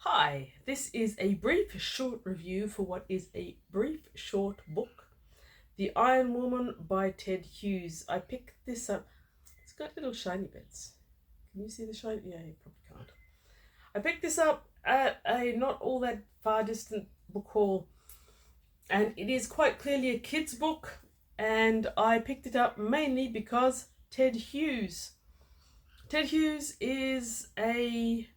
Hi, this is a brief short review for what is a brief short book, The Iron Woman by Ted Hughes. I picked this up. It's got little shiny bits. Can you see the shiny? Yeah, you probably can't. I picked this up at a not all that far distant book haul, and it is quite clearly a kid's book, and I picked it up mainly because Ted Hughes. Ted Hughes is a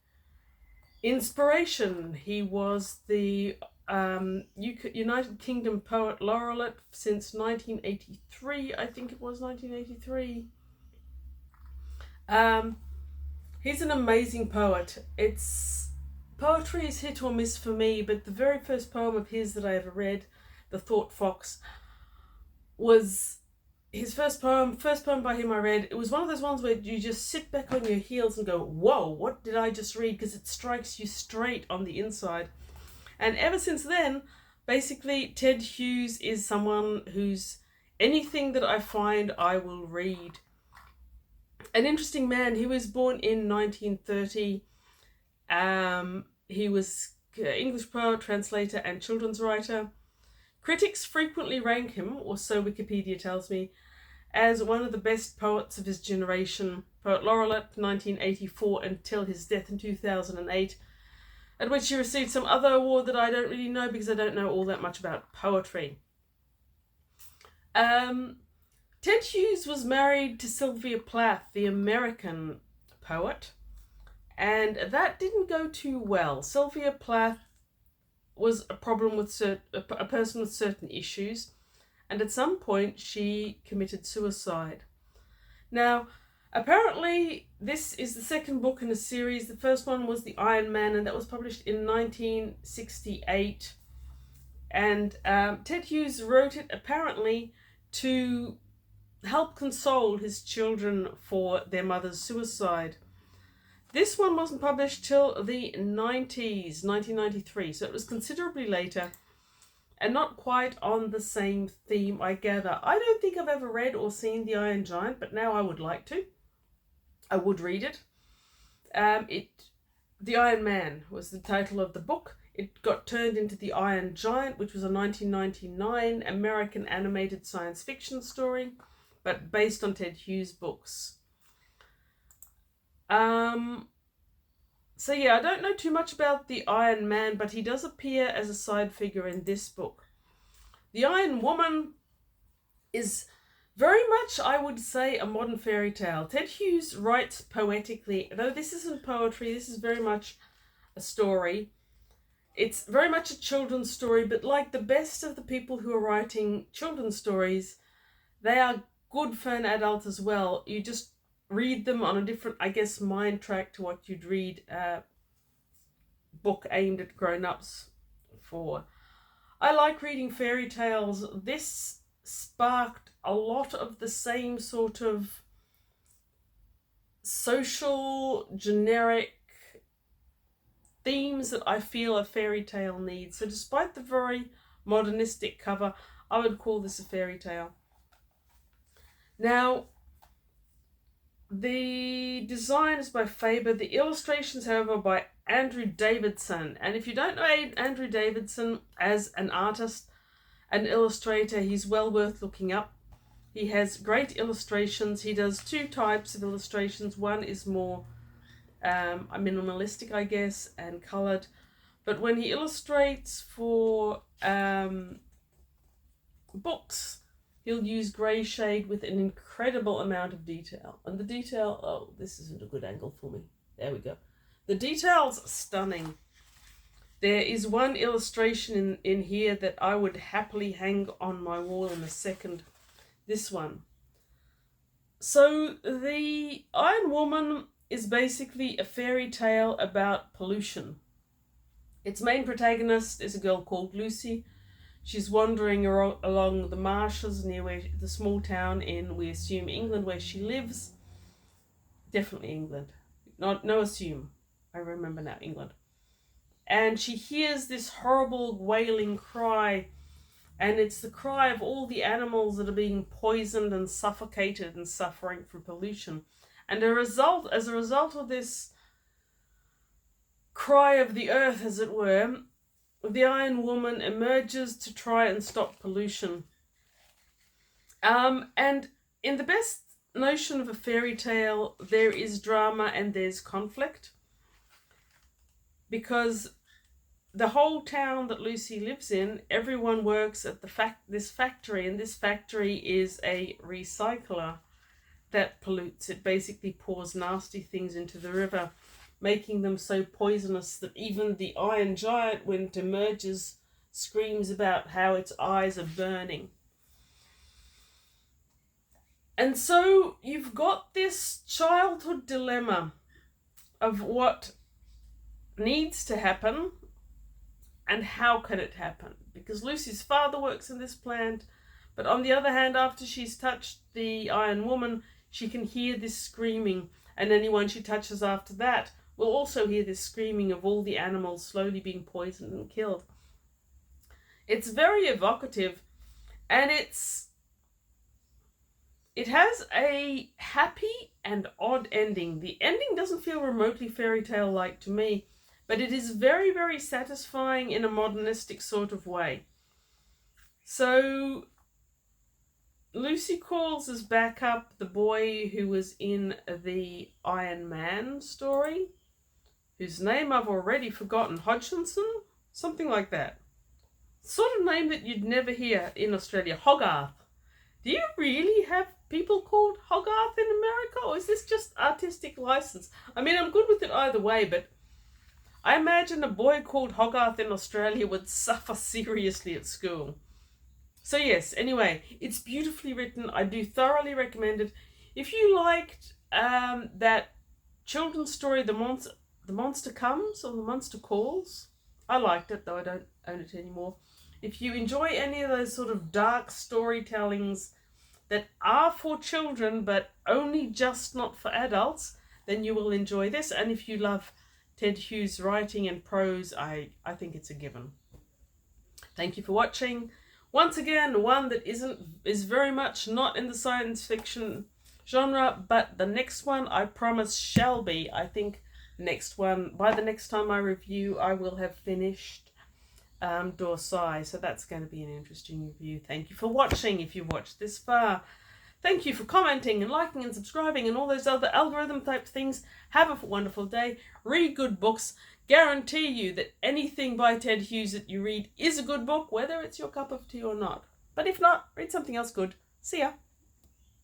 inspiration. He was the United Kingdom poet laureate since 1983. I think it was 1983. He's an amazing poet. Poetry is hit or miss for me, but the very first poem of his that I ever read, The Thought Fox, was his first poem by him I read. It was one of those ones where you just sit back on your heels and go, whoa, what did I just read? Because it strikes you straight on the inside. And ever since then, basically, Ted Hughes is someone who's anything that I find I will read. An interesting man. He was born in 1930. He was English poet, translator, and children's writer. Critics frequently rank him, or so Wikipedia tells me, as one of the best poets of his generation. Poet laureate 1984 until his death in 2008, at which he received some other award that I don't really know because I don't know all that much about poetry. Ted Hughes was married to Sylvia Plath, the American poet, and that didn't go too well. Sylvia Plath was a problem with a person with certain issues, and at some point she committed suicide. Now, apparently this is the second book in a series. The first one was The Iron Man, and that was published in 1968. And Ted Hughes wrote it apparently to help console his children for their mother's suicide. This one wasn't published till the 90s, 1993, so it was considerably later and not quite on the same theme, I gather. I don't think I've ever read or seen The Iron Giant, but now I would like to. I would read it. The Iron Man was the title of the book. It got turned into The Iron Giant, which was a 1999 American animated science fiction story, but based on Ted Hughes' books. So yeah, I don't know too much about the Iron Man, but he does appear as a side figure in this book. The Iron Woman is very much, I would say, a modern fairy tale. Ted Hughes writes poetically, though this isn't poetry, this is very much a story. It's very much a children's story, but like the best of the people who are writing children's stories, they are good for an adult as well. You just read them on a different, I guess, mind track to what you'd read a book aimed at grown-ups for. I like reading fairy tales. This sparked a lot of the same sort of social, generic themes that I feel a fairy tale needs. So despite the very modernistic cover, I would call this a fairy tale. Now, the design is by Faber. The illustrations, however, by Andrew Davidson. And if you don't know Andrew Davidson as an artist, an illustrator, he's well worth looking up. He has great illustrations. He does two types of illustrations. One is more minimalistic, I guess, and coloured. But when he illustrates for books, he'll use grey shade with an incredible amount of detail. And the detail, oh, this isn't a good angle for me. There we go. The detail's stunning. There is one illustration in here that I would happily hang on my wall in a second. This one. So the Iron Woman is basically a fairy tale about pollution. Its main protagonist is a girl called Lucy. She's wandering along the marshes near the small town in, we assume, England, where she lives. Definitely England. No assume. I remember now, England. And she hears this horrible wailing cry, and it's the cry of all the animals that are being poisoned and suffocated and suffering from pollution. And as a result of this cry of the earth, as it were, the Iron Woman emerges to try and stop pollution. And in the best notion of a fairy tale, there is drama and there's conflict, because the whole town that Lucy lives in, everyone works at this factory, and this factory is a recycler that pollutes. It basically pours nasty things into the river, making them so poisonous that even the Iron Giant, when it emerges, screams about how its eyes are burning. And so you've got this childhood dilemma of what needs to happen and how can it happen. Because Lucy's father works in this plant, but on the other hand, after she's touched the Iron Woman, she can hear this screaming, and anyone she touches after that will also hear this screaming of all the animals slowly being poisoned and killed. It's very evocative, and it has a happy and odd ending. The ending doesn't feel remotely fairy tale-like to me, but it is very, very satisfying in a modernistic sort of way. So Lucy calls as backup the boy who was in the Iron Man story, whose name I've already forgotten. Hodgkinson? Something like that. Sort of name that you'd never hear in Australia. Hogarth. Do you really have people called Hogarth in America, or is this just artistic license? I mean, I'm good with it either way, but I imagine a boy called Hogarth in Australia would suffer seriously at school. So yes, anyway, it's beautifully written. I do thoroughly recommend it. If you liked that children's story, The Monster Comes, or The Monster Calls, I liked it, though I don't own it anymore. If you enjoy any of those sort of dark storytellings that are for children, but only just not for adults, then you will enjoy this. And if you love Ted Hughes' writing and prose, I think it's a given. Thank you for watching. Once again, one that is very much not in the science fiction genre, but the next one I promise shall be. I think by the next time I review, I will have finished Dorsai, so that's going to be an interesting review. Thank you for watching if you've watched this far. Thank you for commenting and liking and subscribing and all those other algorithm type things. Have a wonderful day. Read good books. Guarantee you that anything by Ted Hughes that you read is a good book, whether it's your cup of tea or not. But if not, read something else good. See ya.